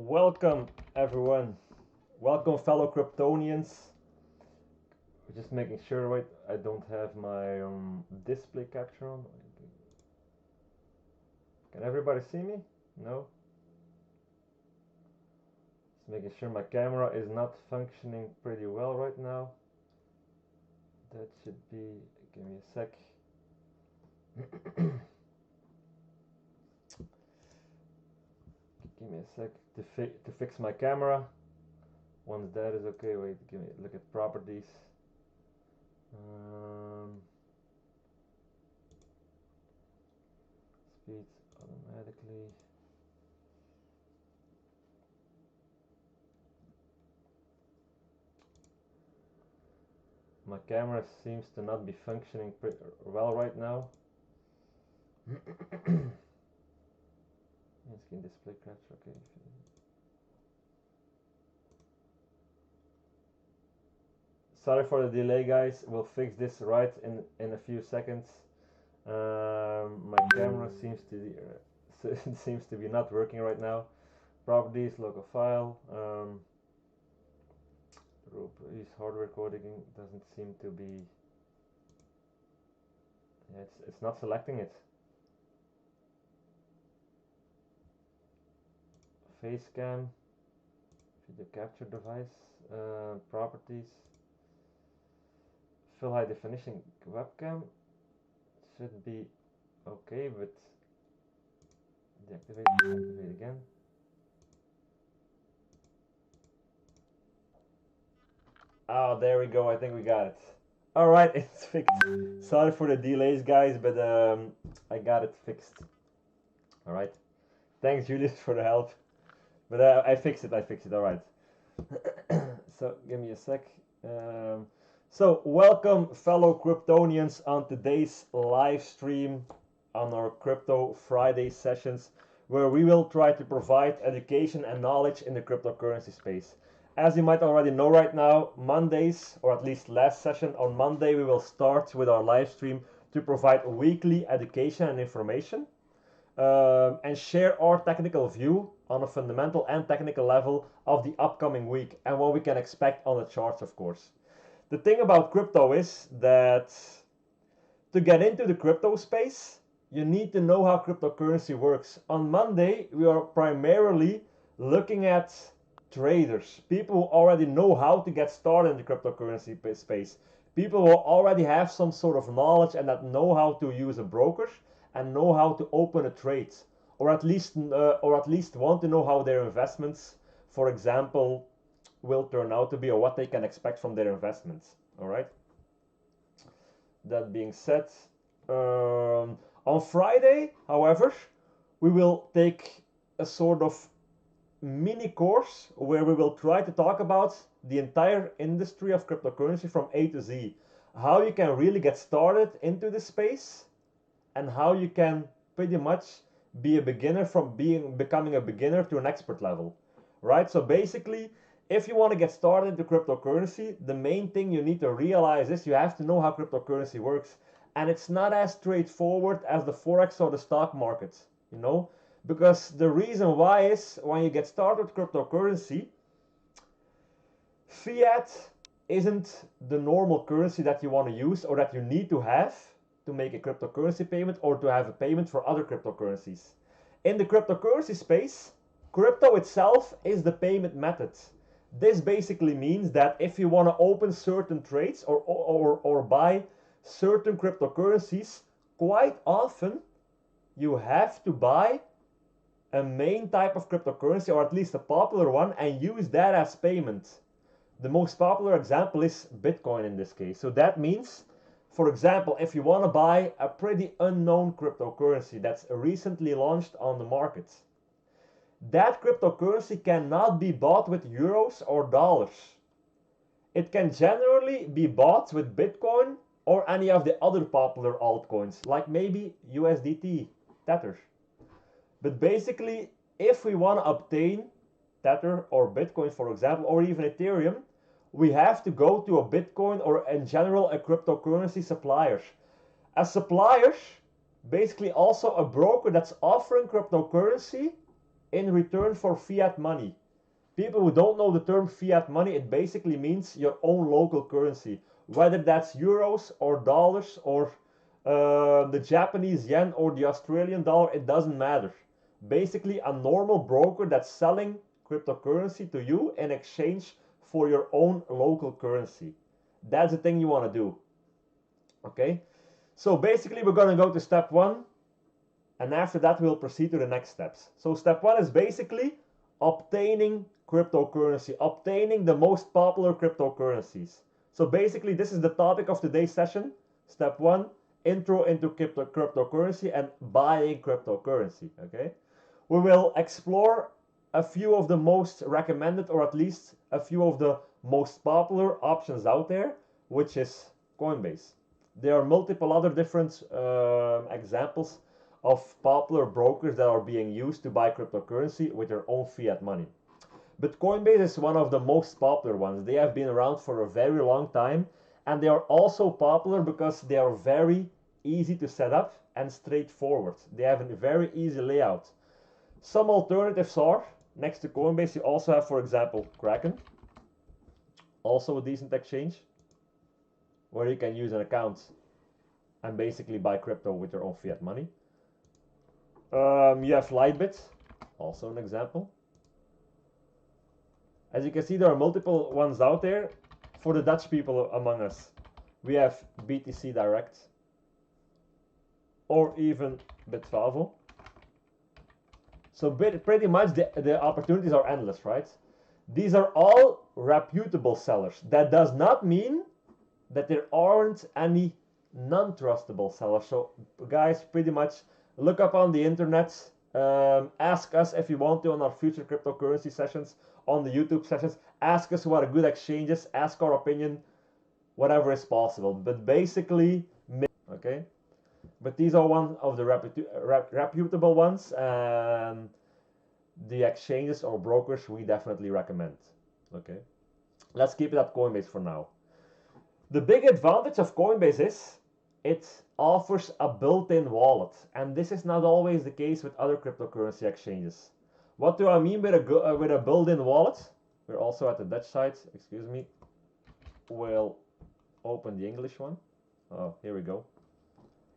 Welcome, everyone. Welcome, fellow Kryptonians. Just making sure, wait, I don't have my display capture on. Can everybody see me? No? Just making sure my camera is not functioning pretty well right now. That should be. Give me a sec. Give me a sec to fix my camera. Once that is okay, wait, give me look at properties. Speed automatically. My camera seems to not be functioning pretty well right now. Screen display capture, okay. Sorry for the delay, guys. We'll fix this right in a few seconds. My camera seems to be not working right now. Properties, local file. Use hardware coding doesn't seem to be. Yeah, it's not selecting it. Facecam, video capture device, properties. Full high definition webcam should be okay, but deactivate, activate again. Oh, there we go. I think we got it. All right, it's fixed. Sorry for the delays, guys, but I got it fixed. All right. Thanks, Julius, for the help. But I fixed it. All right. So give me a sec. So welcome, fellow Kryptonians, on today's live stream on our Crypto Friday sessions, where we will try to provide education and knowledge in the cryptocurrency space. As you might already know right now, Mondays, or at least last session on Monday, we will start with our live stream to provide weekly education and information and share our technical view on a fundamental and technical level of the upcoming week and what we can expect on the charts, of course. The thing about crypto is that to get into the crypto space, you need to know how cryptocurrency works. On Monday, we are primarily looking at traders, people who already know how to get started in the cryptocurrency space, people who already have some sort of knowledge and that know how to use a broker and know how to open a trade, or at least want to know how their investments, for example, will turn out to be, or what they can expect from their investments. All right. That being said, on Friday, however, we will take a sort of mini course where we will try to talk about the entire industry of cryptocurrency from A to Z. How you can really get started into the space and how you can pretty much be a beginner from becoming a beginner to an expert level. Right? So basically, if you want to get started into cryptocurrency, the main thing you need to realize is you have to know how cryptocurrency works. And it's not as straightforward as the Forex or the stock market, you know? Because the reason why is when you get started with cryptocurrency, fiat isn't the normal currency that you want to use or that you need to have to make a cryptocurrency payment or to have a payment for other cryptocurrencies. In the cryptocurrency space, crypto itself is the payment method. This basically means that if you want to open certain trades or buy certain cryptocurrencies, quite often you have to buy a main type of cryptocurrency, or at least a popular one, and use that as payment. The most popular example is Bitcoin in this case. So that means, for example, if you want to buy a pretty unknown cryptocurrency that's recently launched on the market, that cryptocurrency cannot be bought with euros or dollars. It can generally be bought with Bitcoin or any of the other popular altcoins, like maybe USDT, Tether. But basically, if we want to obtain Tether or Bitcoin, for example, or even Ethereum, we have to go to a Bitcoin or in general a cryptocurrency supplier. A supplier, basically also a broker that's offering cryptocurrency, in return for fiat money. People who don't know the term fiat money, it basically means your own local currency, whether that's euros or dollars or the Japanese yen or the Australian dollar, it doesn't matter. Basically, a normal broker that's selling cryptocurrency to you in exchange for your own local currency. That's the thing you want to do. Okay, so basically, we're going to go to step one, and after that, we'll proceed to the next steps. So, step one is basically obtaining cryptocurrency, obtaining the most popular cryptocurrencies. So, basically, this is the topic of today's session. Step one, intro into cryptocurrency and buying cryptocurrency. Okay, we will explore a few of the most recommended, or at least a few of the most popular options out there, which is Coinbase. There are multiple other different examples of popular brokers that are being used to buy cryptocurrency with their own fiat money. But Coinbase is one of the most popular ones. They have been around for a very long time, and they are also popular because they are very easy to set up and straightforward. They have a very easy layout. Some alternatives are, next to Coinbase, you also have, for example, Kraken, also a decent exchange, where you can use an account and basically buy crypto with your own fiat money. You have Lightbit, also an example. As you can see, there are multiple ones out there. For the Dutch people among us, we have BTC Direct, or even Bitvavo. So pretty much the opportunities are endless, right? These are all reputable sellers. That does not mean that there aren't any non-trustable sellers. So guys, pretty much look up on the internet, ask us if you want to on our future cryptocurrency sessions, on the YouTube sessions, ask us what a good exchange is, ask our opinion, whatever is possible. But basically, okay? But these are one of the reputable ones, and the exchanges or brokers we definitely recommend. Okay, let's keep it at Coinbase for now. The big advantage of Coinbase is it offers a built-in wallet, and this is not always the case with other cryptocurrency exchanges. What do I mean with a built-in wallet? We're also at the Dutch side, excuse me. We'll open the English one. Oh, here we go.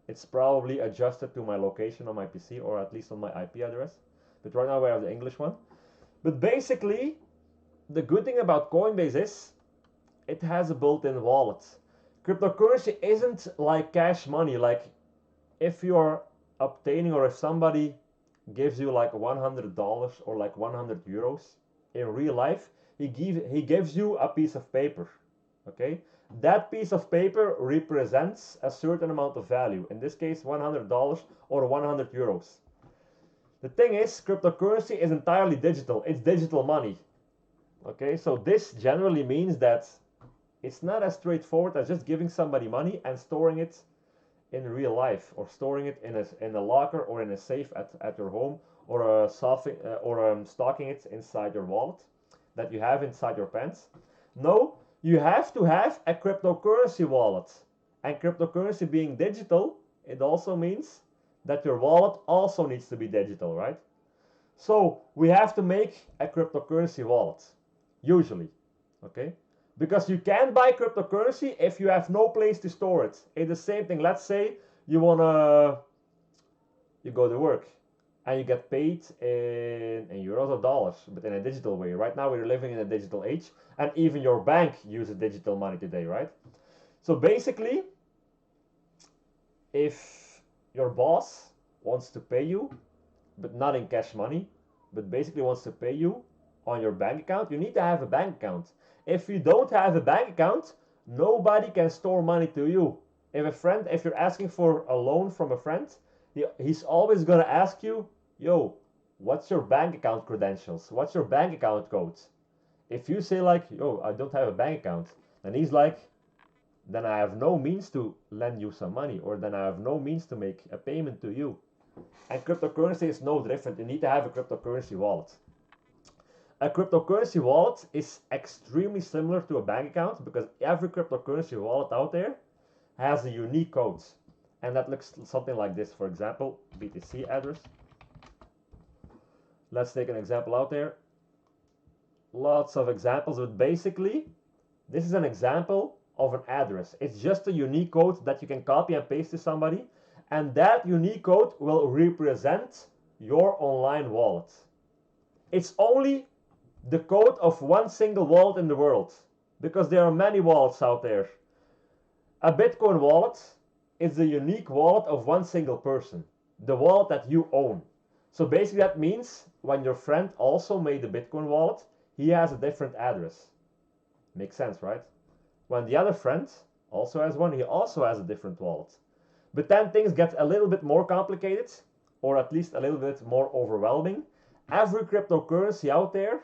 It's probably adjusted to my location on my PC, or at least on my IP address. But right now we have the English one. But basically, the good thing about Coinbase is it has a built-in wallet. Cryptocurrency isn't like cash money. Like if you are obtaining, or if somebody gives you like $100 or like 100 euros in real life, he gives you a piece of paper. Okay, that piece of paper represents a certain amount of value. In this case, $100 or 100 euros. The thing is, cryptocurrency is entirely digital. It's digital money. Okay, so this generally means that it's not as straightforward as just giving somebody money and storing it in real life, or storing it in a locker or in a safe at your home, or stocking it inside your wallet that you have inside your pants. No, you have to have a cryptocurrency wallet. And cryptocurrency being digital, it also means that your wallet also needs to be digital, right? So we have to make a cryptocurrency wallet, usually, okay? Because you can buy cryptocurrency if you have no place to store it. It's the same thing. Let's say you go to work and you get paid in euros or dollars, but in a digital way. Right now we're living in a digital age, and even your bank uses digital money today, right? So basically, if your boss wants to pay you, but not in cash money, but basically wants to pay you on your bank account, you need to have a bank account. If you don't have a bank account, nobody can store money to you. If you're asking for a loan from a friend, he's always gonna ask you, yo, what's your bank account credentials? What's your bank account code? If you say like, yo, I don't have a bank account, then he's like, then I have no means to lend you some money, or then I have no means to make a payment to you. And cryptocurrency is no different. You need to have a cryptocurrency wallet. A cryptocurrency wallet is extremely similar to a bank account, because every cryptocurrency wallet out there has a unique code. And that looks something like this. For example, BTC address. let's take an example out there. Lots of examples, but basically, this is an example of an address. It's just a unique code that you can copy and paste to somebody, and that unique code will represent your online wallet. It's only the code of one single wallet in the world, because there are many wallets out there. A Bitcoin wallet is the unique wallet of one single person, the wallet that you own. So basically that means when your friend also made a Bitcoin wallet, he has a different address. Makes sense, right? When the other friend also has one, he also has a different wallet. But then things get a little bit more complicated, or at least a little bit more overwhelming. Every cryptocurrency out there,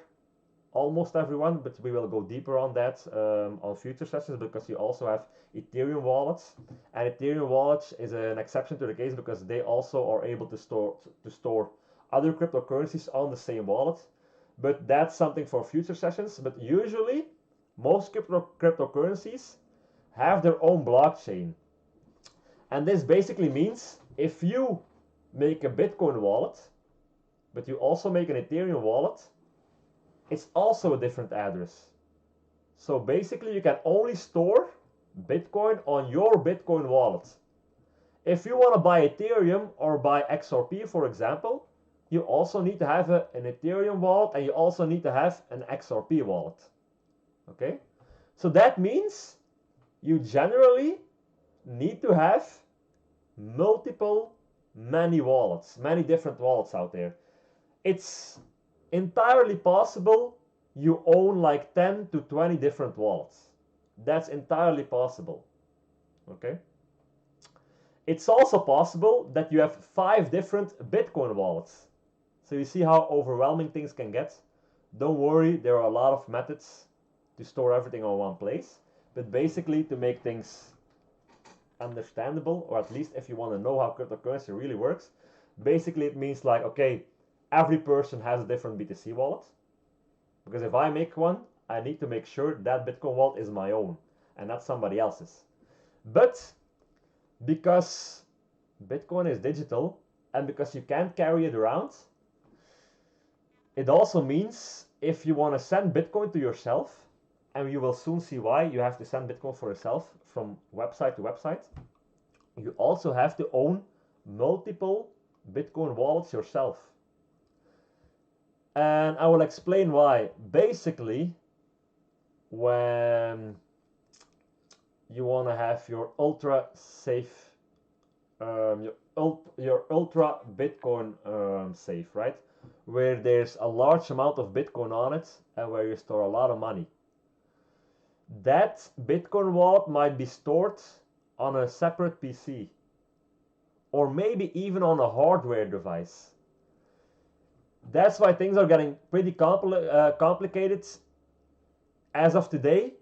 almost everyone, but we will go deeper on that on future sessions, because you also have Ethereum wallets, and Ethereum wallets is an exception to the case because they also are able to store other cryptocurrencies on the same wallet. But that's something for future sessions. But usually most cryptocurrencies have their own blockchain, and this basically means if you make a Bitcoin wallet but you also make an Ethereum wallet, it's also a different address. So basically you can only store Bitcoin on your Bitcoin wallet. If you want to buy Ethereum or buy XRP, for example, you also need to have an Ethereum wallet, and you also need to have an XRP wallet. Okay? So that means you generally need to have many wallets, many different wallets out there. It's entirely possible you own like 10 to 20 different wallets. That's entirely possible. Okay? It's also possible that you have 5 different Bitcoin wallets. So you see how overwhelming things can get. Don't worry, there are a lot of methods to store everything on one place. But basically, to make things understandable, or at least if you want to know how cryptocurrency really works, basically it means like, okay, every person has a different BTC wallet. Because if I make one, I need to make sure that Bitcoin wallet is my own and not somebody else's. But because Bitcoin is digital and because you can't carry it around, it also means if you want to send Bitcoin to yourself, and you will soon see why you have to send Bitcoin for yourself from website to website, you also have to own multiple Bitcoin wallets yourself. And I will explain why. Basically, when you want to have your ultra safe, your ultra Bitcoin safe, right? Where there's a large amount of Bitcoin on it and where you store a lot of money. That Bitcoin wallet might be stored on a separate PC, or maybe even on a hardware device. That's why things are getting pretty complicated. As of today,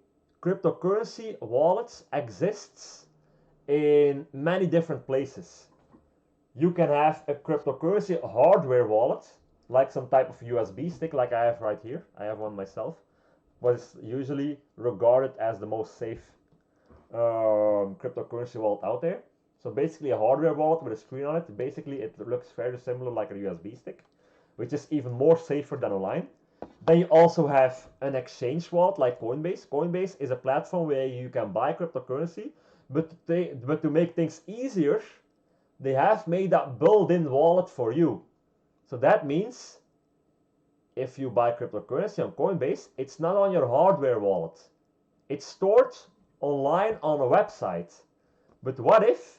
cryptocurrency wallets exists in many different places. You can have a cryptocurrency hardware wallet, like some type of USB stick like I have right here. I have one myself. What is usually regarded as the most safe cryptocurrency wallet out there. So basically a hardware wallet with a screen on it. Basically it looks very similar like a USB stick, which is even more safer than online. Then you also have an exchange wallet like Coinbase. Coinbase is a platform where you can buy cryptocurrency, but to make things easier, they have made that built-in wallet for you. So that means if you buy cryptocurrency on Coinbase, it's not on your hardware wallet. It's stored online on a website. But what if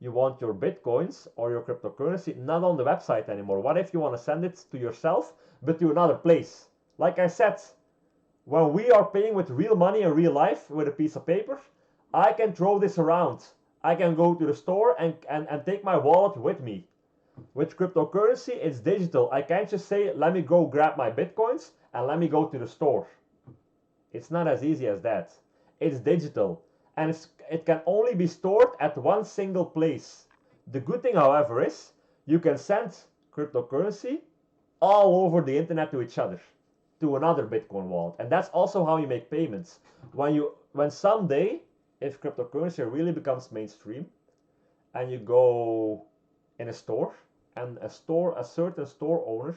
you want your Bitcoins or your cryptocurrency not on the website anymore? What if you want to send it to yourself, but to another place? Like I said, when we are paying with real money in real life with a piece of paper, I can throw this around. I can go to the store and take my wallet with me. With cryptocurrency, it's digital. I can't just say, let me go grab my Bitcoins and let me go to the store. It's not as easy as that. It's digital. And it can only be stored at one single place. The good thing, however, is you can send cryptocurrency all over the internet to each other, to another Bitcoin wallet. And that's also how you make payments. When someday, if cryptocurrency really becomes mainstream, and you go in a store, and a certain store owner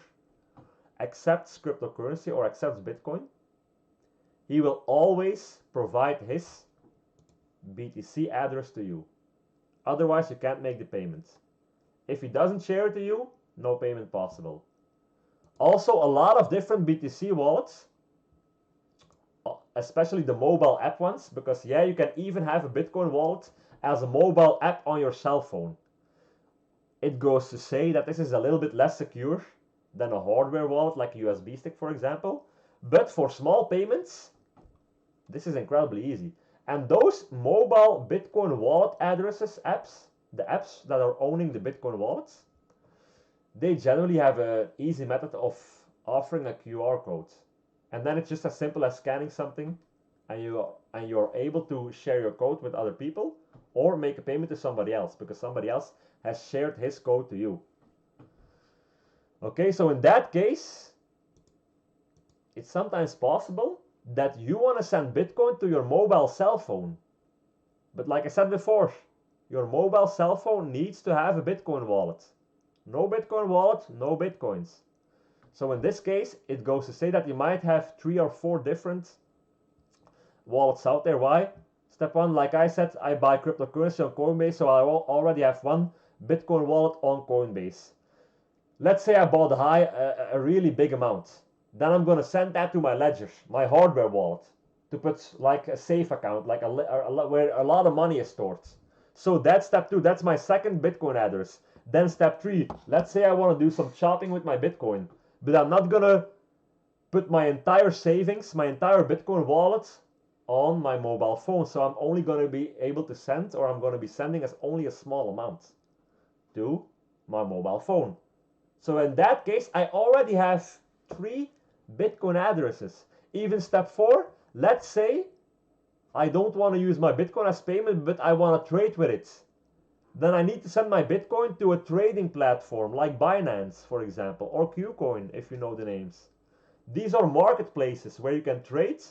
accepts cryptocurrency or accepts Bitcoin, he will always provide his BTC address to you. Otherwise, you can't make the payment. If he doesn't share it to you, no payment possible. Also, a lot of different BTC wallets, especially the mobile app ones, because yeah, you can even have a Bitcoin wallet as a mobile app on your cell phone. It goes to say that this is a little bit less secure than a hardware wallet like a USB stick, for example. But for small payments, this is incredibly easy. And those mobile Bitcoin wallet addresses apps, the apps that are owning the Bitcoin wallets, they generally have an easy method of offering a QR code. And then it's just as simple as scanning something and you're able to share your code with other people or make a payment to somebody else because somebody else has shared his code to you. Okay, so in that case, it's sometimes possible that you want to send Bitcoin to your mobile cell phone. But like I said before, your mobile cell phone needs to have a Bitcoin wallet. No Bitcoin wallet, no Bitcoins. So in this case, it goes to say that you might have 3 or 4 different wallets out there. Why? Step 1, like I said, I buy cryptocurrency on Coinbase, so I already have one Bitcoin wallet on Coinbase. Let's say I bought a really big amount. Then I'm going to send that to my ledger, my hardware wallet, to put like a safe account, like where a lot of money is stored. So that's step 2. That's my second Bitcoin address. Then step 3, let's say I want to do some shopping with my Bitcoin, but I'm not going to put my entire savings, my entire Bitcoin wallet on my mobile phone. So I'm only going to be able to send, or I'm going to be sending as only a small amount to my mobile phone. So in that case, I already have 3 Bitcoin addresses. Even step 4, let's say I don't want to use my Bitcoin as payment, but I want to trade with it. Then I need to send my Bitcoin to a trading platform like Binance, for example, or KuCoin, if you know the names. These are marketplaces where you can trade,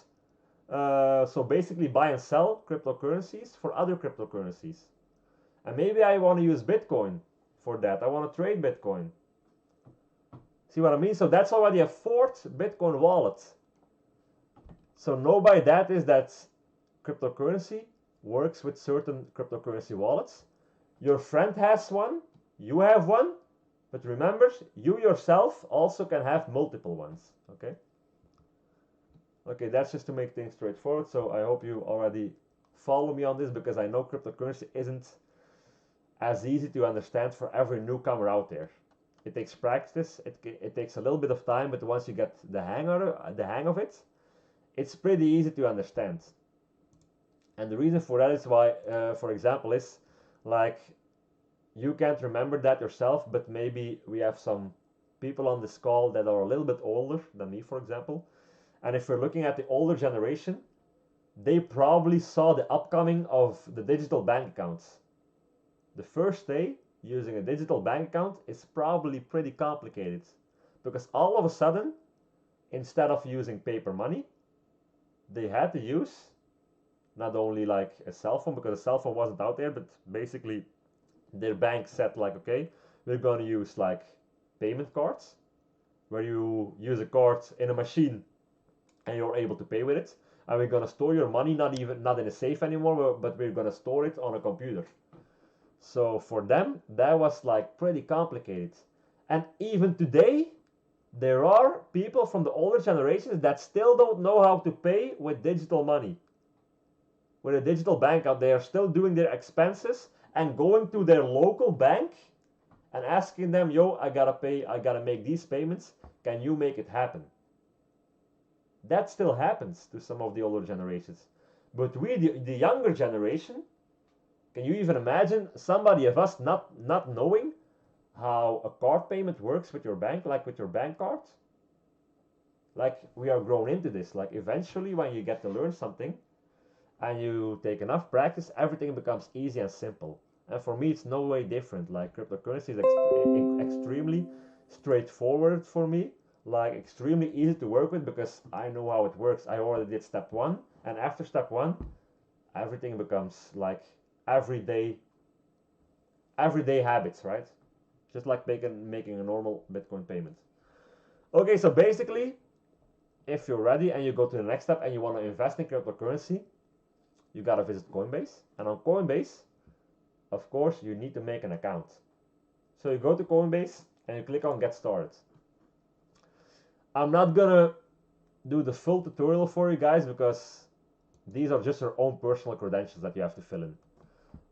so basically buy and sell cryptocurrencies for other cryptocurrencies. And maybe I want to use Bitcoin for that. I want to trade Bitcoin. See what I mean? So that's already a 4th Bitcoin wallet. So know by that is that cryptocurrency works with certain cryptocurrency wallets. Your friend has one, you have one, but remember, you yourself also can have multiple ones, okay? Okay, that's just to make things straightforward, so I hope you already follow me on this because I know cryptocurrency isn't as easy to understand for every newcomer out there. It takes practice, it takes a little bit of time, but once you get the hang of it, it's pretty easy to understand. And the reason for that is why, for example, is like you can't remember that yourself, but maybe we have some people on this call that are a little bit older than me, for example. And if we're looking at the older generation, they probably saw the upcoming of the digital bank accounts. The first day using a digital bank account is probably pretty complicated because all of a sudden, instead of using paper money, they had to use not only like a cell phone, because a cell phone wasn't out there, but basically their bank said like, okay, we're going to use like payment cards where you use a card in a machine and you're able to pay with it, and we're going to store your money not in a safe anymore, but we're going to store it on a computer. So for them that was like pretty complicated. And even today there are people from the older generations that still don't know how to pay with digital money. With a digital bank account, they are still doing their expenses and going to their local bank and asking them, yo, I gotta make these payments, can you make it happen? That still happens to some of the older generations. But we, the younger generation, can you even imagine somebody of us not knowing how a card payment works with your bank, like with your bank card? Like, we are grown into this. Like, eventually when you get to learn something and you take enough practice, everything becomes easy and simple. And for me, it's no way different. Like, cryptocurrency is extremely straightforward for me, like extremely easy to work with because I know how it works. I already did step 1, and after step 1, everything becomes like everyday habits, right? Just like making a normal Bitcoin payment. Okay, so basically, if you're ready and you go to the next step and you want to invest in cryptocurrency, you gotta visit Coinbase. And on Coinbase, of course, you need to make an account. So you go to Coinbase and you click on Get Started. I'm not gonna do the full tutorial for you guys because these are just your own personal credentials that you have to fill in.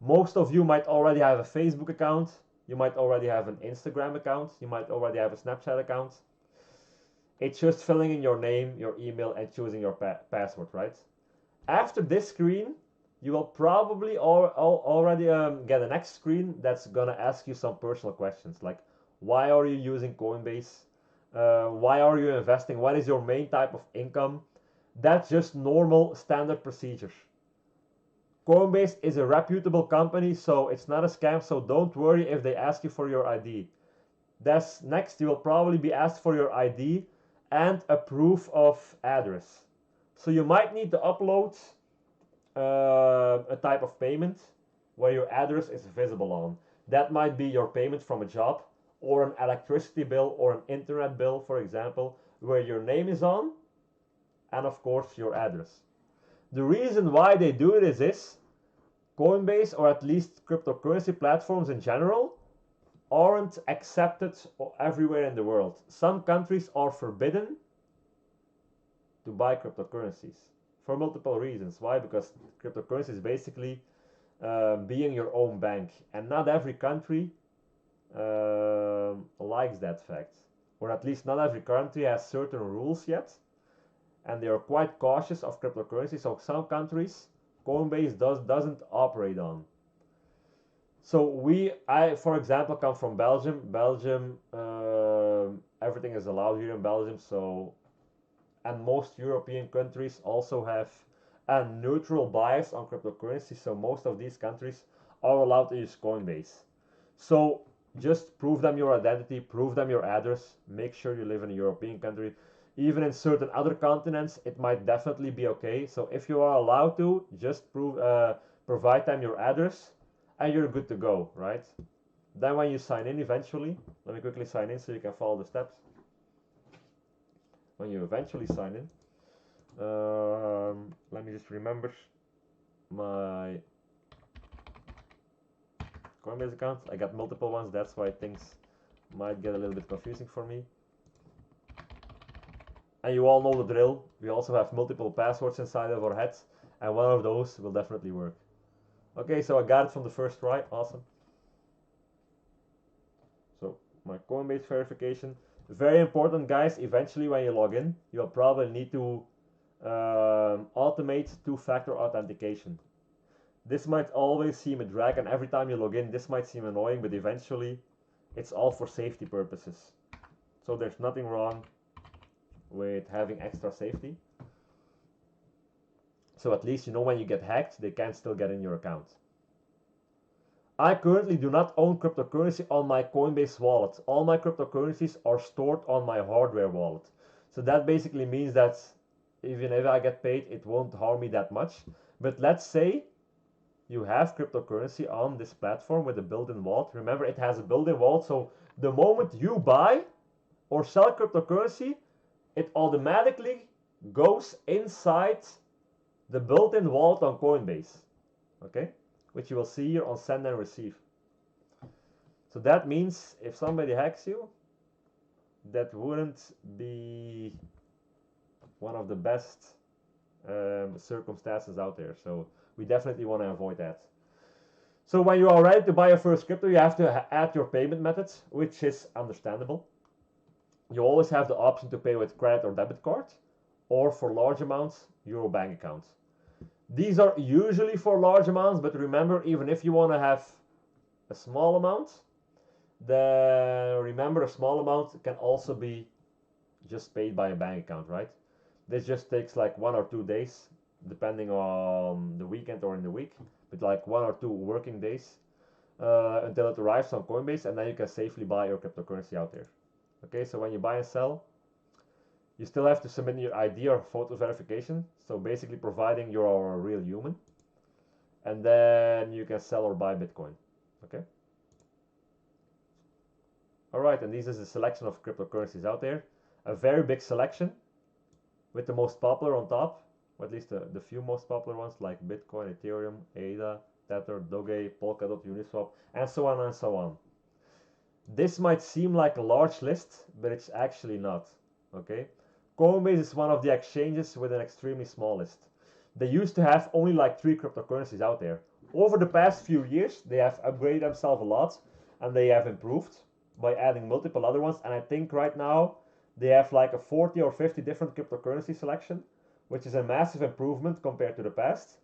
Most of you might already have a Facebook account, you might already have an Instagram account, you might already have a Snapchat account. It's just filling in your name, your email, and choosing your password, right? After this screen, you will probably already get a next screen that's gonna ask you some personal questions like, why are you using Coinbase? Why are you investing? What is your main type of income? That's just normal standard procedures. Coinbase is a reputable company, so it's not a scam, so don't worry if they ask you for your ID. That's next, you will probably be asked for your ID and a proof of address. So you might need to upload a type of payment where your address is visible on. That might be your payment from a job, or an electricity bill, or an internet bill, for example, where your name is on, and of course your address. The reason why they do this is Coinbase, or at least cryptocurrency platforms in general, aren't accepted everywhere in the world. Some countries are forbidden to buy cryptocurrencies for multiple reasons. Why? Because cryptocurrency is basically being your own bank, and not every country likes that fact, or at least not every country has certain rules yet, and they are quite cautious of cryptocurrency. So some countries Coinbase doesn't operate on. So I for example come from Belgium. Belgium, everything is allowed here in Belgium. So, and most European countries also have a neutral bias on cryptocurrency. So most of these countries are allowed to use Coinbase. So just prove them your identity, prove them your address, make sure you live in a European country. Even in certain other continents, it might definitely be okay. So if you are allowed to, just provide them your address, and you're good to go, right? Then when you sign in eventually, let me quickly sign in so you can follow the steps. When you eventually sign in, let me just remember my Coinbase account. I got multiple ones, that's why things might get a little bit confusing for me. And you all know the drill. We also have multiple passwords inside of our heads, and one of those will definitely work. Okay, so I got it from the first try. Awesome. So my Coinbase verification. Very important, guys. Eventually, when you log in, you'll probably need to automate two-factor authentication. This might always seem a drag, and every time you log in, this might seem annoying, but eventually, it's all for safety purposes. So there's nothing wrong with having extra safety. So at least you know when you get hacked, they can still get in your account. I currently do not own cryptocurrency on my Coinbase wallet. All my cryptocurrencies are stored on my hardware wallet. So that basically means that even if I get paid, it won't harm me that much. But let's say you have cryptocurrency on this platform with a built-in wallet. Remember, it has a built-in wallet, so the moment you buy or sell cryptocurrency, it automatically goes inside the built-in wallet on Coinbase, okay, which you will see here on send and receive. So that means if somebody hacks you, that wouldn't be one of the best circumstances out there. So we definitely want to avoid that. So when you are ready to buy your first crypto, you have to add your payment methods, which is understandable. You always have the option to pay with credit or debit card, or for large amounts, Euro bank account. These are usually for large amounts, but remember, even if you want to have a small amount, then remember a small amount can also be just paid by a bank account, right? This just takes like 1 or 2 days, depending on the weekend or in the week, but like 1 or 2 working days until it arrives on Coinbase, and then you can safely buy your cryptocurrency out there. Okay, so when you buy and sell, you still have to submit your ID or photo verification, so basically providing you're a real human, and then you can sell or buy Bitcoin. Okay. Alright, and this is a selection of cryptocurrencies out there. a very big selection with the most popular on top, or at least the few most popular ones like Bitcoin, Ethereum, ADA, Tether, Doge, Polkadot, Uniswap, and so on and so on. This might seem like a large list, but it's actually not. Okay, Coinbase is one of the exchanges with an extremely small list. They used to have only like 3 cryptocurrencies out there. Over the past few years, they have upgraded themselves a lot, and they have improved by adding multiple other ones. And I think right now they have like a 40 or 50 different cryptocurrency selection, which is a massive improvement compared to the past.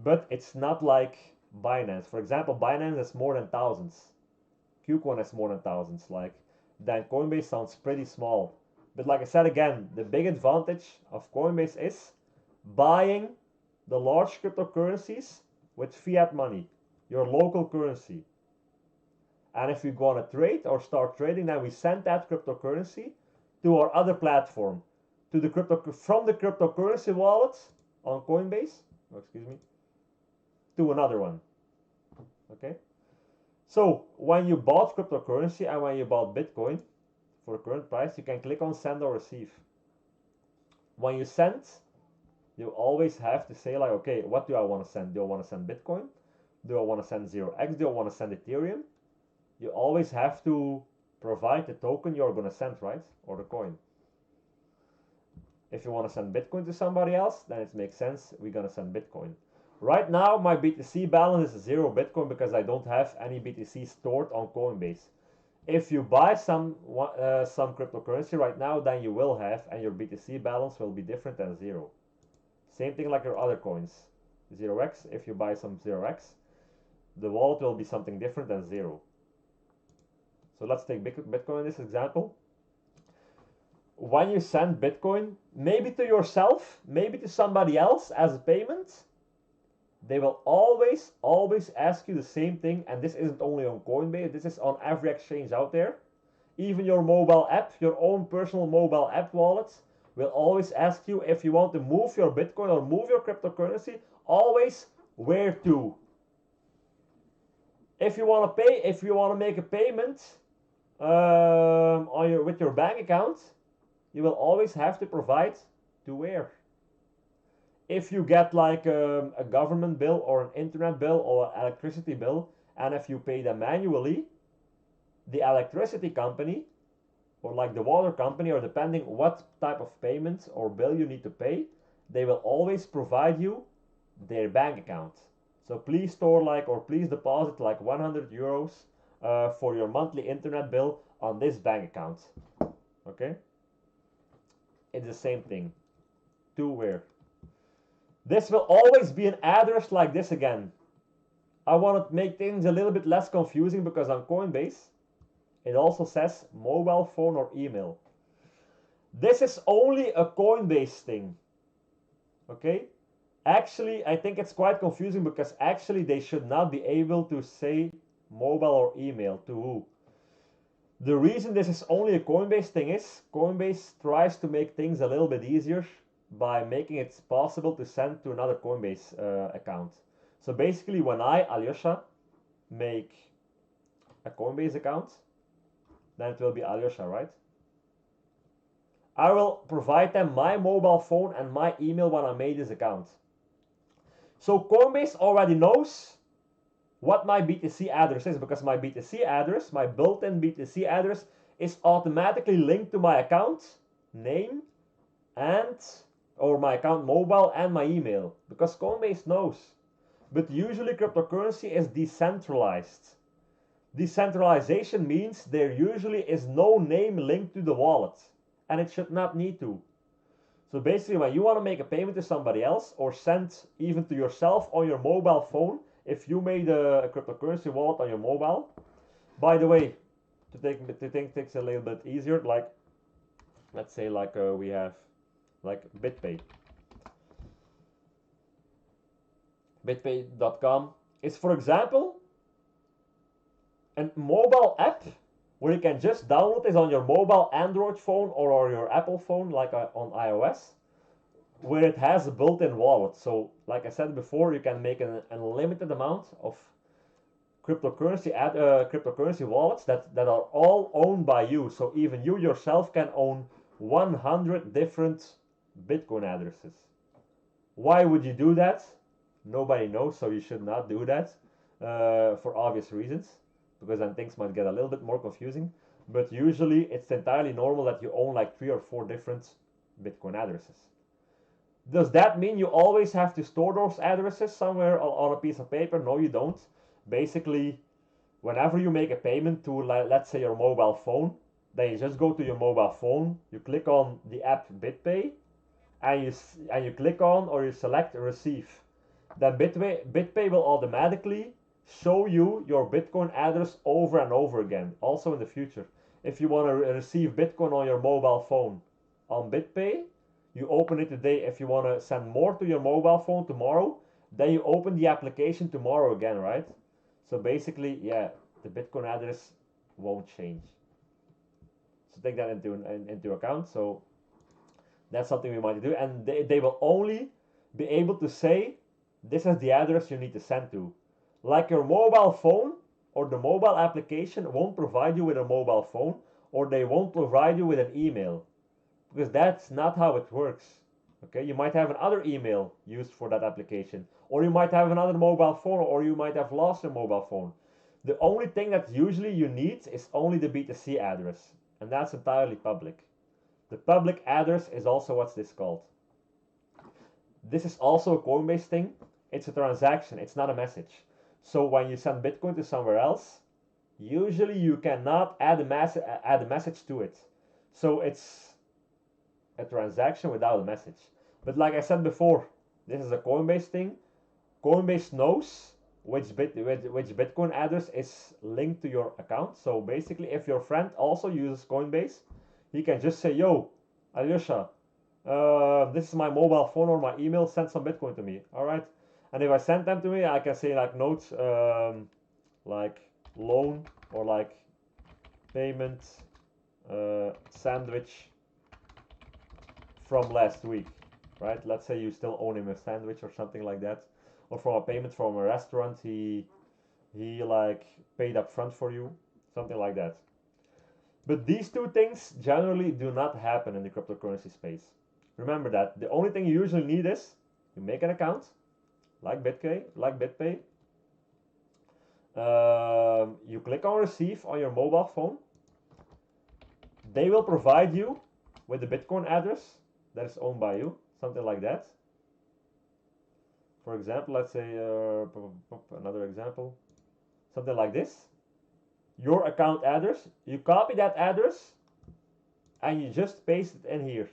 But it's not like Binance. For example, Binance has more than thousands. KuCoin has more than thousands. Like, then Coinbase sounds pretty small. But like I said again, the big advantage of Coinbase is buying the large cryptocurrencies with fiat money, your local currency. And if we want to trade or start trading, then we send that cryptocurrency to our other platform, to the from the cryptocurrency wallet on Coinbase, to another one. Okay. So when you bought cryptocurrency and when you bought Bitcoin for the current price, you can click on send or receive. When you send, you always have to say like, okay, what do I want to send? Do I want to send Bitcoin? Do I want to send 0x? Do I want to send Ethereum? You always have to provide the token you're going to send, right? Or the coin. If you want to send Bitcoin to somebody else, then it makes sense. We're going to send Bitcoin. Right now, my BTC balance is 0 Bitcoin because I don't have any BTC stored on Coinbase. If you buy some cryptocurrency right now, then you will have, and your BTC balance will be different than 0. Same thing like your other coins. 0x, if you buy some 0x, the wallet will be something different than 0. So let's take Bitcoin in this example. When you send Bitcoin, maybe to yourself, maybe to somebody else as a payment, they will always ask you the same thing. And this isn't only on Coinbase, this is on every exchange out there. Even your mobile app, your own personal mobile app wallet will always ask you, if you want to move your Bitcoin or move your cryptocurrency, always where to. If you want to pay, if you want to make a payment with your bank account, you will always have to provide to where. If you get like a government bill or an internet bill or an electricity bill, and if you pay them manually, the electricity company or like the water company, or depending what type of payment or bill you need to pay, they will always provide you their bank account. So please store like, or please deposit like 100 euros for your monthly internet bill on this bank account. Okay? It's the same thing. To where? This will always be an address like this again. I want to make things a little bit less confusing because on Coinbase, it also says mobile phone or email. This is only a Coinbase thing. Okay? Actually, I think it's quite confusing because actually they should not be able to say mobile or email to who. The reason this is only a Coinbase thing is Coinbase tries to make things a little bit easier by making it possible to send to another Coinbase account. So basically when I, Alyosha, make a Coinbase account, then it will be Alyosha, right? I will provide them my mobile phone and my email when I made this account. So Coinbase already knows what my BTC address is, because my BTC address, my built-in BTC address, is automatically linked to my account name and or my account mobile and my email, because Coinbase knows. But usually cryptocurrency is decentralized. Decentralization means there usually is no name linked to the wallet, and it should not need to. So basically when you want to make a payment to somebody else or send even to yourself on your mobile phone, if you made a cryptocurrency wallet on your mobile, by the way, to think things a little bit easier, like let's say like we have like BitPay. BitPay.com is, for example, a mobile app where you can just download this on your mobile Android phone or on your Apple phone, like on iOS, where it has a built-in wallet. So like I said before, you can make an unlimited amount of cryptocurrency wallets that are all owned by you. So even you yourself can own 100 different Bitcoin addresses. Why would you do that? Nobody knows, so you should not do that for obvious reasons, because then things might get a little bit more confusing. But usually it's entirely normal that you own like 3 or 4 different Bitcoin addresses. Does that mean you always have to store those addresses somewhere on a piece of paper? No, you don't. Basically, whenever you make a payment to, let's say, your mobile phone, then you just go to your mobile phone, you click on the app BitPay, and you click on or you select receive. Then BitPay will automatically show you your Bitcoin address over and over again, also in the future. If you want to receive Bitcoin on your mobile phone on BitPay, you open it today. If you want to send more to your mobile phone tomorrow, then you open the application tomorrow again, right? So basically, yeah, the Bitcoin address won't change. So take that into account. So that's something we might do, and they will only be able to say this is the address you need to send to. Like your mobile phone or the mobile application won't provide you with a mobile phone, or they won't provide you with an email, because that's not how it works. Okay, you might have another email used for that application, or you might have another mobile phone, or you might have lost your mobile phone. The only thing that usually you need is only the B2C address, and that's entirely public. The public address is also what's this called. This is also a Coinbase thing. It's a transaction, it's not a message. So when you send Bitcoin to somewhere else, usually you cannot add a message to it. So it's a transaction without a message. But like I said before, this is a Coinbase thing. Coinbase knows which Bitcoin address is linked to your account. So basically, if your friend also uses Coinbase, he can just say, yo, Alyosha, this is my mobile phone or my email, send some Bitcoin to me. All right. And if I send them to me, I can say like notes, like loan or like payment sandwich from last week, right? Let's say you still own him a sandwich or something like that, or from a payment from a restaurant he like paid up front for you, something like that. But these two things generally do not happen in the cryptocurrency space. Remember that the only thing you usually need is you make an account, like BitPay. You click on receive on your mobile phone. They will provide you with the Bitcoin address that is owned by you, something like that. For example, let's say another example, something like this. Your account address, you copy that address and you just paste it in here.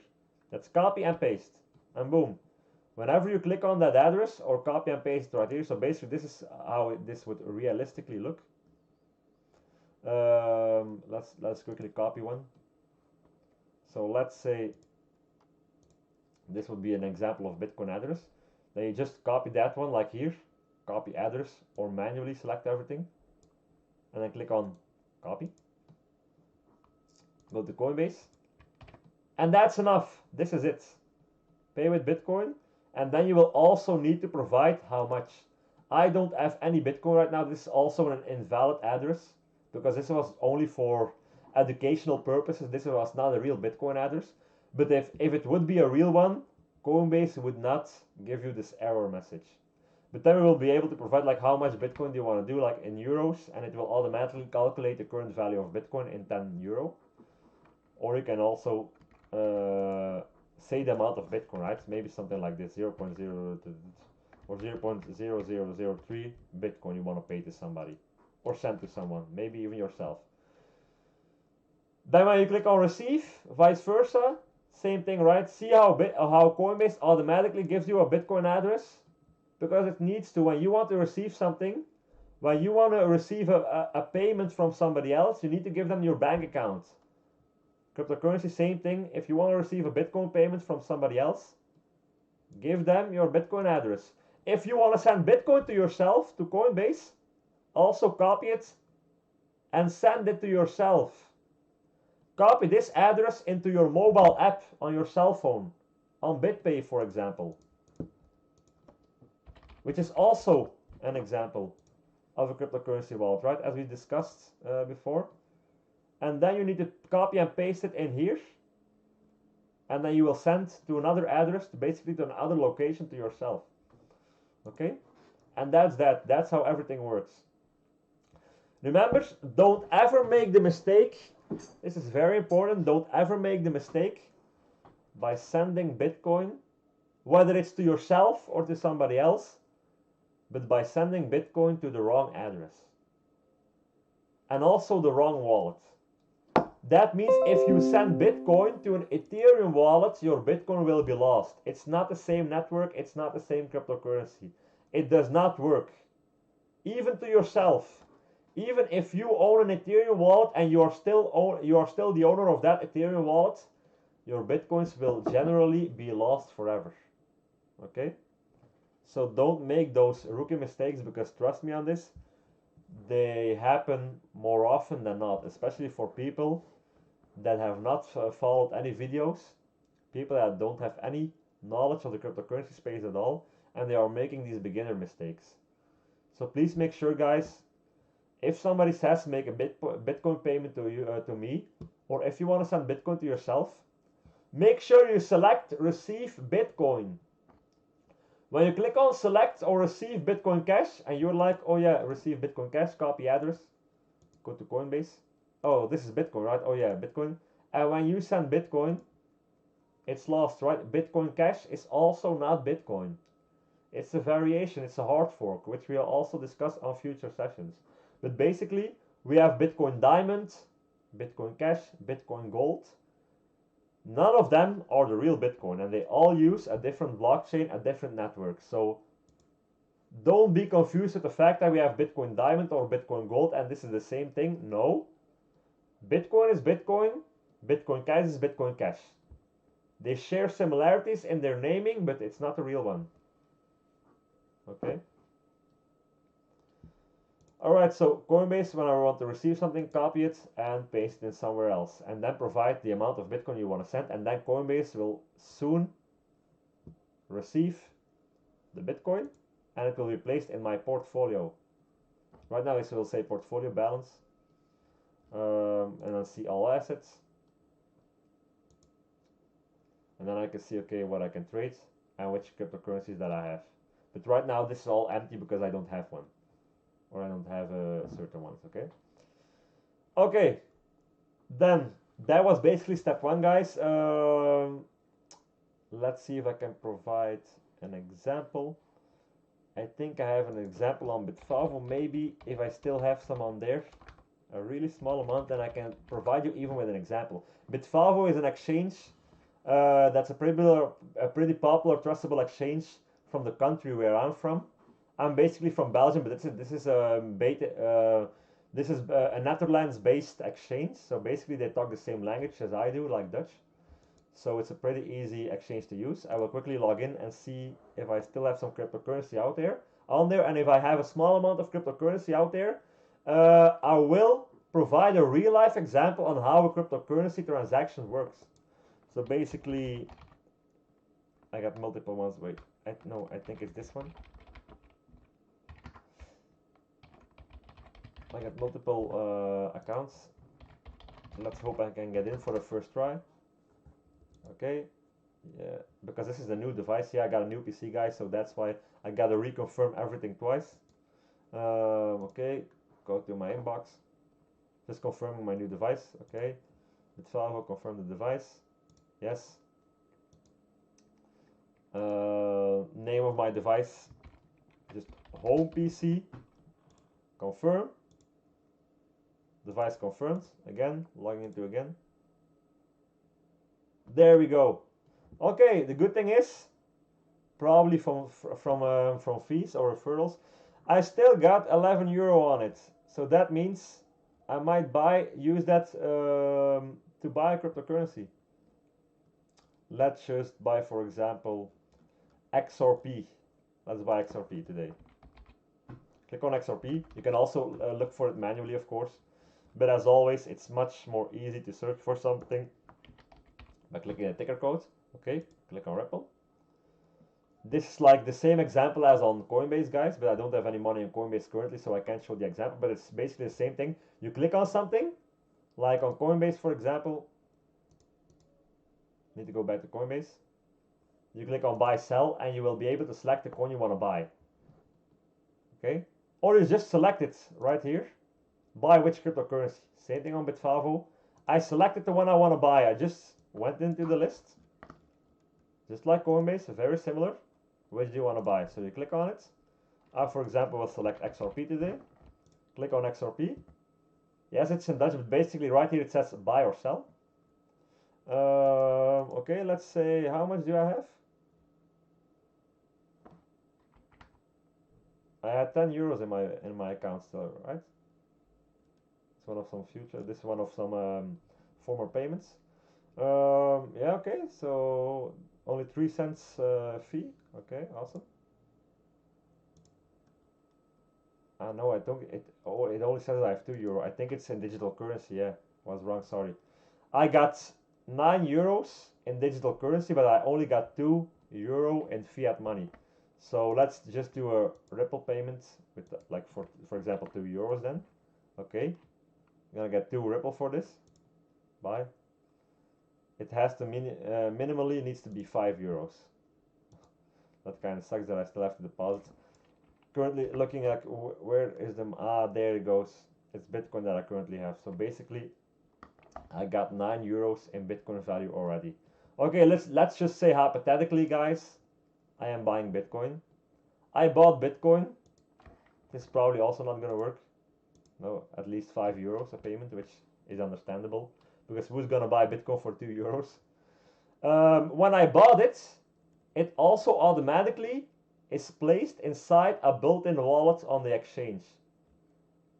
That's copy and paste, and boom. Whenever you click on that address or copy and paste right here, so basically this is how this would realistically look. Let's quickly copy one. So let's say this would be an example of Bitcoin address. Then you just copy that one like here, copy address, or manually select everything, and then click on copy. Go to Coinbase, and that's enough. This is it. Pay with Bitcoin, and then you will also need to provide how much. I don't have any Bitcoin right now. This is also an invalid address because this was only for educational purposes. This was not a real Bitcoin address. But if it would be a real one, Coinbase would not give you this error message. But then we will be able to provide like how much Bitcoin do you want to do, like in euros, and it will automatically calculate the current value of Bitcoin in 10 euro. Or you can also say the amount of Bitcoin, right? Maybe something like this, 0.0 or 0.0003 Bitcoin you want to pay to somebody or send to someone, maybe even yourself. Then when you click on receive, vice versa, same thing, right? See how Coinbase automatically gives you a Bitcoin address? Because it needs to. When you want to receive something, when you want to receive a payment from somebody else, you need to give them your bank account. Cryptocurrency, same thing. If you want to receive a Bitcoin payment from somebody else, give them your Bitcoin address. If you want to send Bitcoin to yourself, to Coinbase, also copy it and send it to yourself. Copy this address into your mobile app on your cell phone, on BitPay for example, which is also an example of a cryptocurrency wallet, right, as we discussed before. And then you need to copy and paste it in here. and then you will send to another address, to basically to another location to yourself. Okay, and that's how everything works. Remember, don't ever make the mistake, this is very important, don't ever make the mistake by sending Bitcoin, whether it's to yourself or to somebody else, but by sending Bitcoin to the wrong address and also the wrong wallet. That means if you send Bitcoin to an Ethereum wallet, your Bitcoin will be lost. It's not the same network, it's not the same cryptocurrency. It does not work. Even to yourself. Even if you own an Ethereum wallet and you are still the owner of that Ethereum wallet, your Bitcoins will generally be lost forever. Okay? So don't make those rookie mistakes, because trust me on this, they happen more often than not, especially for people that have not followed any videos, people that don't have any knowledge of the cryptocurrency space at all, and they are making these beginner mistakes. So please make sure, guys, if somebody says make a Bitcoin payment to you, to me, or if you want to send Bitcoin to yourself, make sure you select receive Bitcoin. When you click on select or receive Bitcoin Cash and you're like, oh yeah, receive Bitcoin Cash, copy address, go to Coinbase. Oh, this is Bitcoin, right? Oh yeah, Bitcoin. And when you send Bitcoin, it's lost, right? Bitcoin Cash is also not Bitcoin. It's a variation, it's a hard fork, which we'll also discuss on future sessions. But basically, we have Bitcoin Diamond, Bitcoin Cash, Bitcoin Gold. None of them are the real Bitcoin, and they all use a different blockchain, a different network. So don't be confused with the fact that we have Bitcoin Diamond or Bitcoin Gold and this is the same thing. No. Bitcoin is Bitcoin, Bitcoin Cash is Bitcoin Cash. They share similarities in their naming, but it's not the real one. Okay? Alright, so Coinbase, when I want to receive something, copy it and paste it in somewhere else. And then provide the amount of Bitcoin you want to send. And then Coinbase will soon receive the Bitcoin and it will be placed in my portfolio. Right now it will say portfolio balance. And then see all assets. And then I can see, okay, what I can trade and which cryptocurrencies that I have. But right now this is all empty because I don't have one. Or I don't have certain ones, okay? Okay, then that was basically step one, guys. Let's see if I can provide an example. I think I have an example on Bitfavo. Maybe if I still have some on there, a really small amount, then I can provide you even with an example. Bitfavo is an exchange that's a pretty popular, trustable exchange from the country where I'm from. I'm basically from Belgium, but this is a Netherlands-based exchange. So basically, they talk the same language as I do, like Dutch. So it's a pretty easy exchange to use. I will quickly log in and see if I still have some cryptocurrency out there, and if I have a small amount of cryptocurrency out there, I will provide a real-life example on how a cryptocurrency transaction works. So basically, I got multiple ones. Wait, I think it's this one. I got multiple accounts. Let's hope I can get in for the first try. Okay, yeah, because this is a new device. Yeah, I got a new PC, guys, so that's why I gotta reconfirm everything twice. Okay, go to my inbox. Just confirming my new device. Okay, Bitfavo, confirm the device. Yes. Name of my device, just home PC. Confirm. Device confirmed. Again, logging into again. There we go. Okay, the good thing is, probably from fees or referrals, I still got 11 euro on it. So that means I might use that to buy a cryptocurrency. Let's just buy, for example, XRP. Let's buy XRP today. Click on XRP. You can also look for it manually, of course. But as always, it's much more easy to search for something by clicking the ticker code. Okay, click on Ripple. This is like the same example as on Coinbase, guys, but I don't have any money on Coinbase currently, so I can't show the example, but it's basically the same thing. You click on something, like on Coinbase, for example. Need to go back to Coinbase. You click on buy sell and you will be able to select the coin you want to buy. Okay, or you just select it right here. Buy which cryptocurrency. Same thing on Bitfavo. I selected the one I want to buy. I just went into the list, just like Coinbase, very similar. Which do you want to buy? So you click on it. I, for example, will select XRP today. Click on XRP. Yes, it's in Dutch, but basically right here it says buy or sell. Okay, let's say, how much do I have? I had 10 euros in my account still, right? It's one of some future. This is one of some former payments. Yeah, okay. So only 3 cents fee. Okay, awesome. No, I don't. It only says I have €2. I think it's in digital currency. Yeah, was wrong. Sorry. I got 9 euros in digital currency, but I only got €2 in fiat money. So let's just do a Ripple payment with like for example €2 then. Okay, I'm gonna get 2 Ripple for this. Bye. It has to minimally needs to be €5. That kind of sucks that I still have to deposit. Currently looking at where is them. There it goes. It's Bitcoin that I currently have. So basically, I got 9 euros in Bitcoin value already. Okay, let's just say hypothetically, guys, I am buying Bitcoin. I bought Bitcoin. This is probably also not gonna work. No, at least €5 a payment, which is understandable because who's gonna buy Bitcoin for €2? When I bought it, it also automatically is placed inside a built-in wallet on the exchange.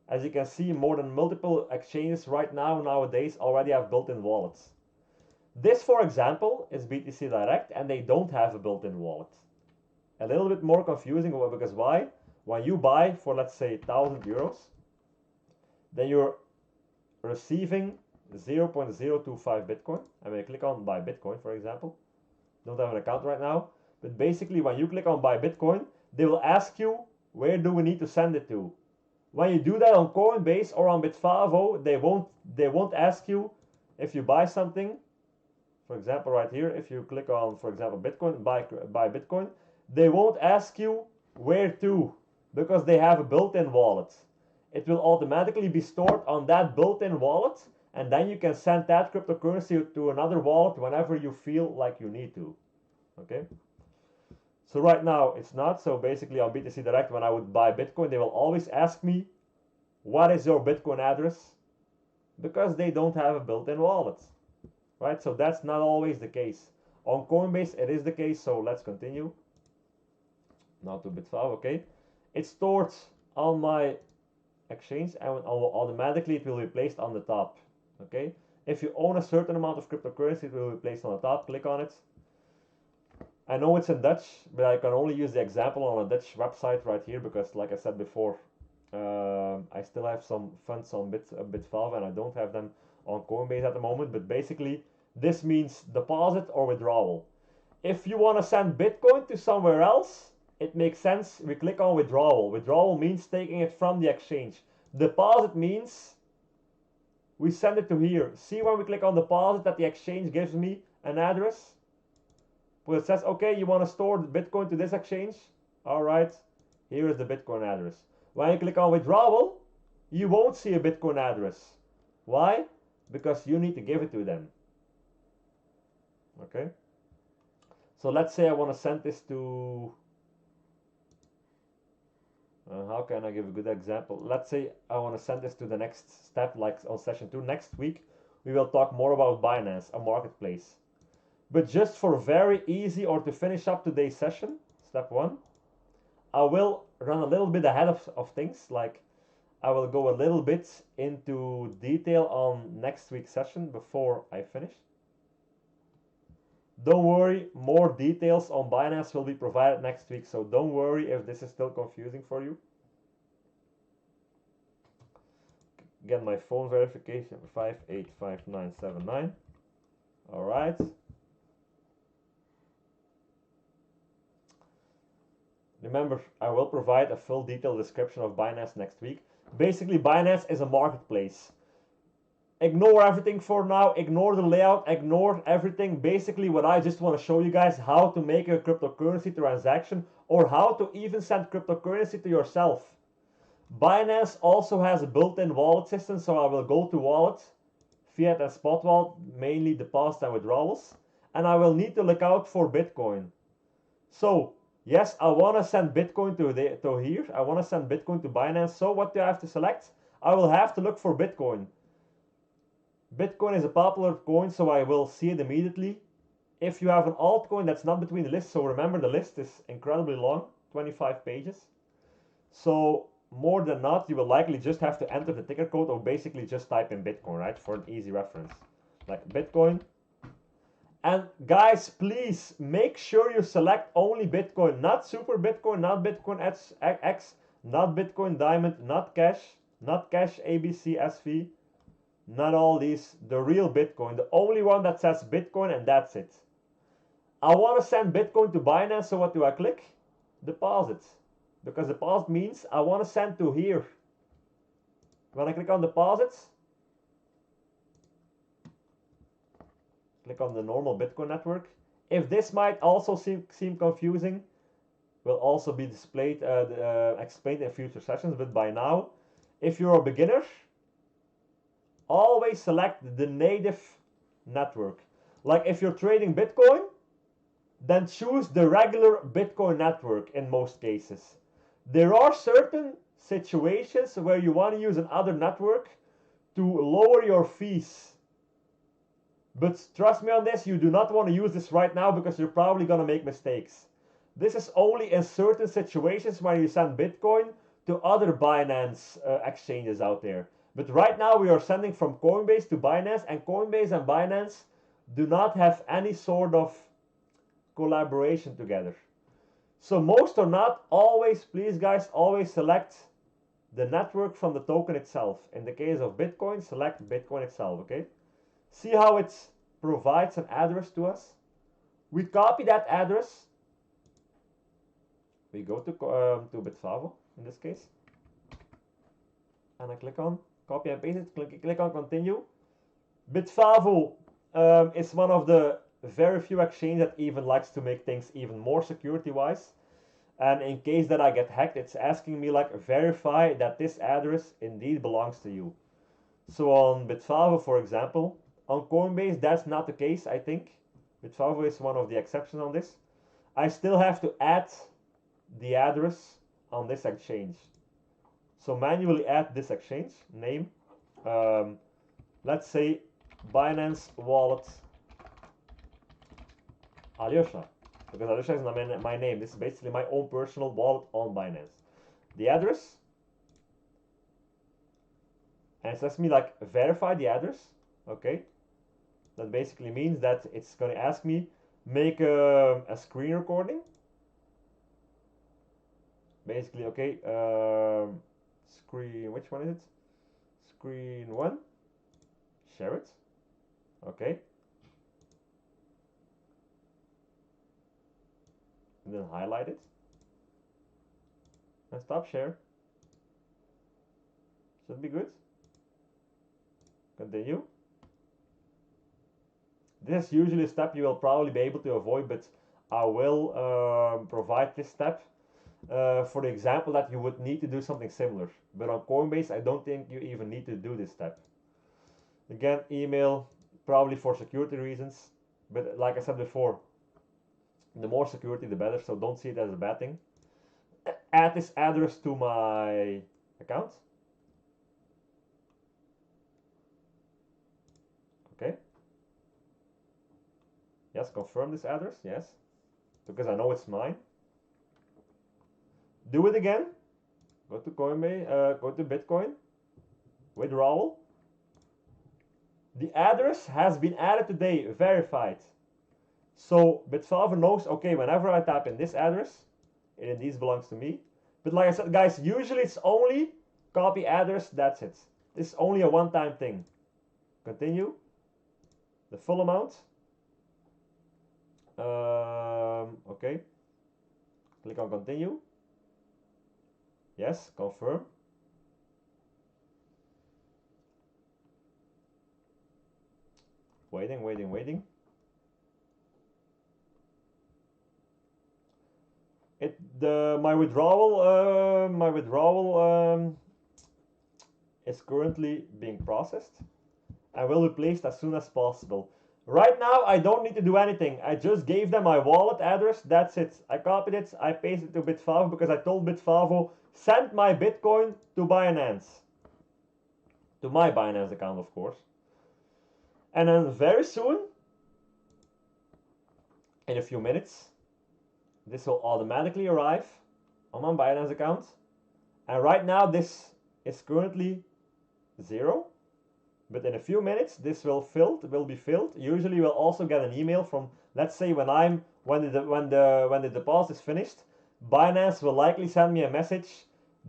As you can see, more than multiple exchanges right now nowadays already have built-in wallets. This, for example, is BTC Direct, and they don't have a built-in wallet. A little bit more confusing because why? When you buy for, let's say, €1,000, then you're receiving 0.025 Bitcoin. And when you click on buy Bitcoin, for example, don't have an account right now, but basically when you click on buy Bitcoin, they will ask you where do we need to send it to. When you do that on Coinbase or on Bitfavo, they won't ask you if you buy something. For example, right here, if you click on, for example, Bitcoin, buy Bitcoin, they won't ask you where to because they have a built-in wallet. It will automatically be stored on that built-in wallet, and then you can send that cryptocurrency to another wallet whenever you feel like you need to. Okay? So right now it's not. So basically on BTC Direct, when I would buy Bitcoin, they will always ask me, what is your Bitcoin address? Because they don't have a built-in wallet. Right? So that's not always the case. On Coinbase it is the case, so let's continue. Now to Bitfavo, okay? It's stored on my exchange and automatically it will be placed on the top. Okay? If you own a certain amount of cryptocurrency, it will be placed on the top. Click on it. I know it's in Dutch, but I can only use the example on a Dutch website right here because, like I said before, I still have some funds on Bitfavo and I don't have them on Coinbase at the moment. But basically, this means deposit or withdrawal. If you want to send Bitcoin to somewhere else, it makes sense. We click on withdrawal. Withdrawal means taking it from the exchange. Deposit means we send it to here. See when we click on deposit that the exchange gives me an address? Well, it says, okay, you want to store the Bitcoin to this exchange? Alright, here is the Bitcoin address. When you click on withdrawal, you won't see a Bitcoin address. Why? Because you need to give it to them. Okay? So let's say I want to send this to... how can I give a good example? Let's say I want to send this to the next step, like on session 2. Next week, we will talk more about Binance, a marketplace. But just for very easy or to finish up today's session, step 1, I will run a little bit ahead of things. Like I will go a little bit into detail on next week's session before I finish. Don't worry, more details on Binance will be provided next week, so don't worry if this is still confusing for you. Again, my phone verification 585979. All right. Remember, I will provide a full detailed description of Binance next week. Basically, Binance is a marketplace. ignore everything for now, ignore the layout, ignore everything. Basically what I just want to show you guys how to make a cryptocurrency transaction, or how to even send cryptocurrency to yourself. Binance also has a built-in wallet system, so I will go to wallet, fiat and spot wallet, mainly deposits and withdrawals, and I will need to look out for Bitcoin. So yes, I want to send Bitcoin to here, I want to send Bitcoin to Binance. So what do I have to select? I will have to look for Bitcoin. Bitcoin is a popular coin, so I will see it immediately. If you have an altcoin that's not between the lists, so remember the list is incredibly long, 25 pages. So more than not, you will likely just have to enter the ticker code, or basically just type in Bitcoin, right, for an easy reference. Like Bitcoin. And guys, please make sure you select only Bitcoin, not Super Bitcoin, not Bitcoin X, not Bitcoin Diamond, not Cash ABC, SV, not all these, the real Bitcoin, the only one that says Bitcoin, and that's it. I want to send Bitcoin to Binance, so what do I click? Deposit. Because deposit means I want to send to here. When I click on deposits, click on the normal Bitcoin network. If this might also seem confusing, will also be displayed, explained in future sessions, but by now, if you're a beginner, always select the native network. Like if you're trading Bitcoin, then choose the regular Bitcoin network in most cases. There are certain situations where you want to use another network to lower your fees. But trust me on this, you do not want to use this right now because you're probably going to make mistakes. This is only in certain situations where you send Bitcoin to other Binance exchanges out there. But right now we are sending from Coinbase to Binance, and Coinbase and Binance do not have any sort of collaboration together. So most or not, always, please guys, always select the network from the token itself. In the case of Bitcoin, select Bitcoin itself, okay? See how it provides an address to us? We copy that address. We go to Bitfavo in this case. And I click on copy and paste it, click on continue. Bitfavo is one of the very few exchanges that even likes to make things even more security wise. And in case that I get hacked, it's asking me like verify that this address indeed belongs to you. So on Bitfavo, for example, on Coinbase that's not the case, I think. Bitfavo is one of the exceptions on this. I still have to add the address on this exchange. So manually add this exchange name. Let's say Binance Wallet Alyosha, because Alyosha is not my name. This is basically my own personal wallet on Binance. The address, and it lets me like verify the address. Okay, that basically means that it's going to ask me make a screen recording. Basically, okay, screen, which one is it? Screen 1, share it. Okay, and then highlight it and stop share. Should be good. Continue. This is usually a step you will probably be able to avoid, but I will provide this step for the example that you would need to do something similar. But on Coinbase, I don't think you even need to do this step. Again, email, probably for security reasons, but like I said before, the more security the better, so don't see it as a bad thing. Add this address to my account. Okay. Yes, confirm this address, yes, because I know it's mine. Do it again. Go to Coinbase, go to Bitcoin, withdrawal. The address has been added today, verified. So Bitfavo knows, okay, whenever I type in this address, it indeed belongs to me. But like I said, guys, usually it's only copy address, that's it. This is only a one-time thing. Continue. The full amount. Okay. Click on continue. Yes, confirm. Waiting. My withdrawal is currently being processed and will be placed as soon as possible. Right now, I don't need to do anything. I just gave them my wallet address. That's it. I copied it. I pasted it to Bitfavo because I told Bitfavo, send my Bitcoin to Binance. To my Binance account, of course. And then very soon, in a few minutes, this will automatically arrive on my Binance account. And right now, this is currently 0. But in a few minutes, this will be filled. Usually, we'll also get an email from, let's say, when the deposit is finished, Binance will likely send me a message.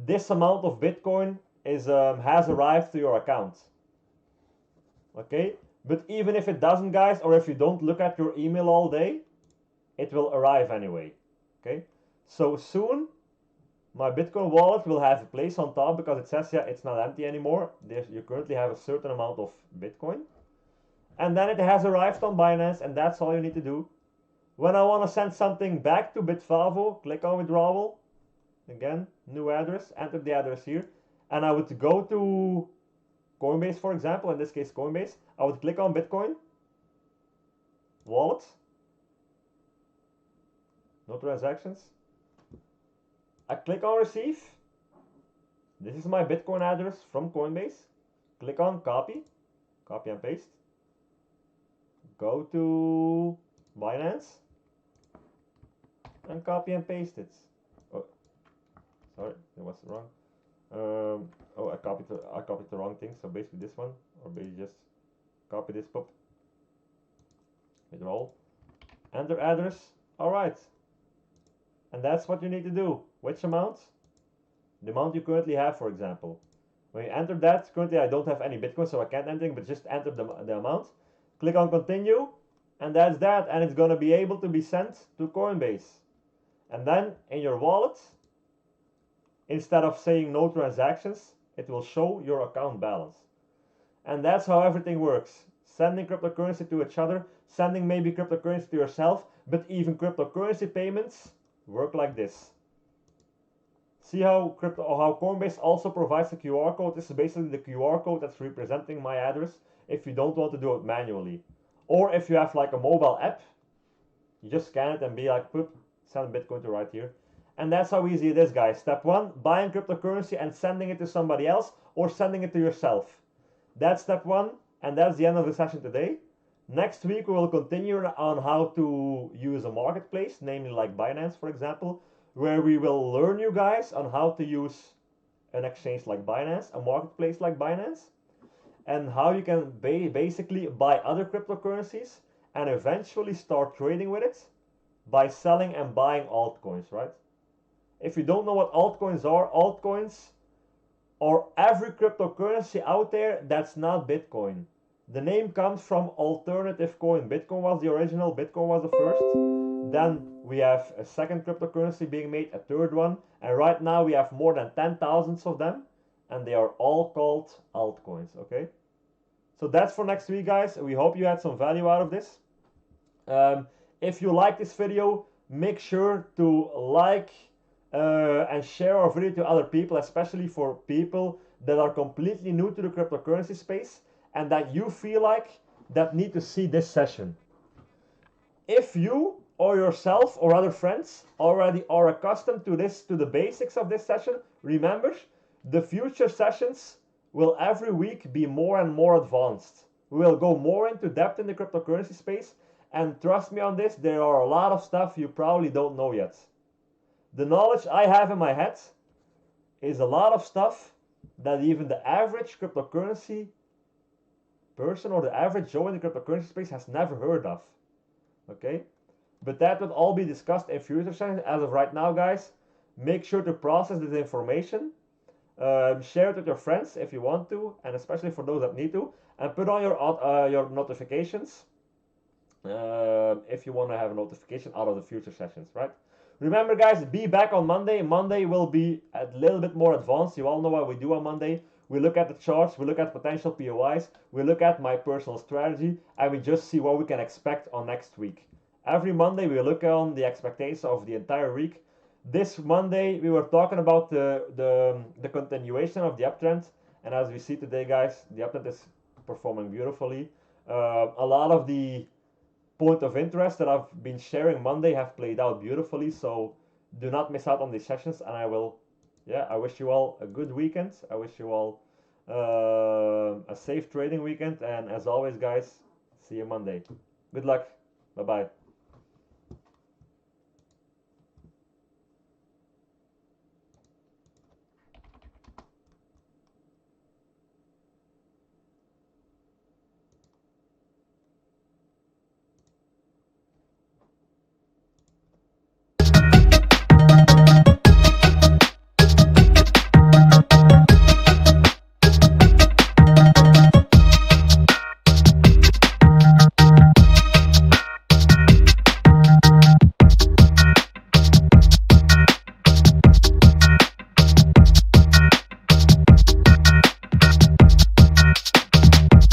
This amount of Bitcoin has arrived to your account. Okay, but even if it doesn't, guys, or if you don't look at your email all day, it will arrive anyway. Okay, so soon my Bitcoin wallet will have a place on top because it says, yeah, it's not empty anymore. You currently have a certain amount of Bitcoin. And then it has arrived on Binance, and that's all you need to do. When I want to send something back to Bitfavo, click on withdrawal. Again, new address, enter the address here. And I would go to Coinbase, for example, in this case Coinbase. I would click on Bitcoin, wallet, no transactions. I click on receive. This is my Bitcoin address from Coinbase. Click on copy and paste. Go to Binance and copy and paste it. Oh, sorry, it was wrong. I copied the wrong thing. So basically this one, or basically just copy this pop. Withdrawal. Enter address. All right. And that's what you need to do. Which amount? The amount you currently have, for example. When you enter that, currently I don't have any Bitcoin, so I can't enter anything, but just enter the amount. Click on continue, and that's that. And it's going to be able to be sent to Coinbase. And then in your wallet, instead of saying no transactions, it will show your account balance. And that's how everything works. Sending cryptocurrency to each other, sending maybe cryptocurrency to yourself, but even cryptocurrency payments work like this. See how Coinbase also provides a QR code. This is basically the QR code that's representing my address if you don't want to do it manually. Or if you have like a mobile app, you just scan it and be like, poop, send Bitcoin to right here. And that's how easy it is, guys. Step 1, buying cryptocurrency and sending it to somebody else or sending it to yourself. That's step 1, and that's the end of the session today. Next week we will continue on how to use a marketplace, namely like Binance, for example, where we will learn you guys on how to use an exchange like Binance, a marketplace like Binance, and how you can basically buy other cryptocurrencies and eventually start trading with it by selling and buying altcoins, right? If you don't know what altcoins are every cryptocurrency out there that's not Bitcoin. The name comes from alternative coin. Bitcoin was the original, Bitcoin was the first. Then we have a second cryptocurrency being made, a third one, and right now we have more than 10,000 of them, and they are all called altcoins, okay? So that's for next week, guys. We hope you had some value out of this. If you like this video, make sure to like and share our video to other people, especially for people that are completely new to the cryptocurrency space and that you feel like that need to see this session. If you or yourself or other friends already are accustomed to the basics of this session, remember, the future sessions will every week be more and more advanced. We will go more into depth in the cryptocurrency space, and trust me on this, there are a lot of stuff you probably don't know yet. The knowledge I have in my head is a lot of stuff that even the average cryptocurrency person or the average Joe in the cryptocurrency space has never heard of. Okay? But that will all be discussed in future sessions. As of right now, guys, make sure to process this information. Share it with your friends if you want to, and especially for those that need to, and put on your notifications if you want to have a notification out of the future sessions, right? Remember, guys, be back on Monday. Monday will be a little bit more advanced. You all know what we do on Monday. We look at the charts, we look at potential POIs, we look at my personal strategy, and we just see what we can expect on next week. Every Monday, we look on the expectations of the entire week. This Monday, we were talking about the continuation of the uptrend, and as we see today, guys, the uptrend is performing beautifully. A lot of the point of interest that I've been sharing Monday have played out beautifully. So do not miss out on these sessions. And I wish you all a good weekend. I wish you all a safe trading weekend. And as always, guys, see you Monday. Good luck. Bye bye.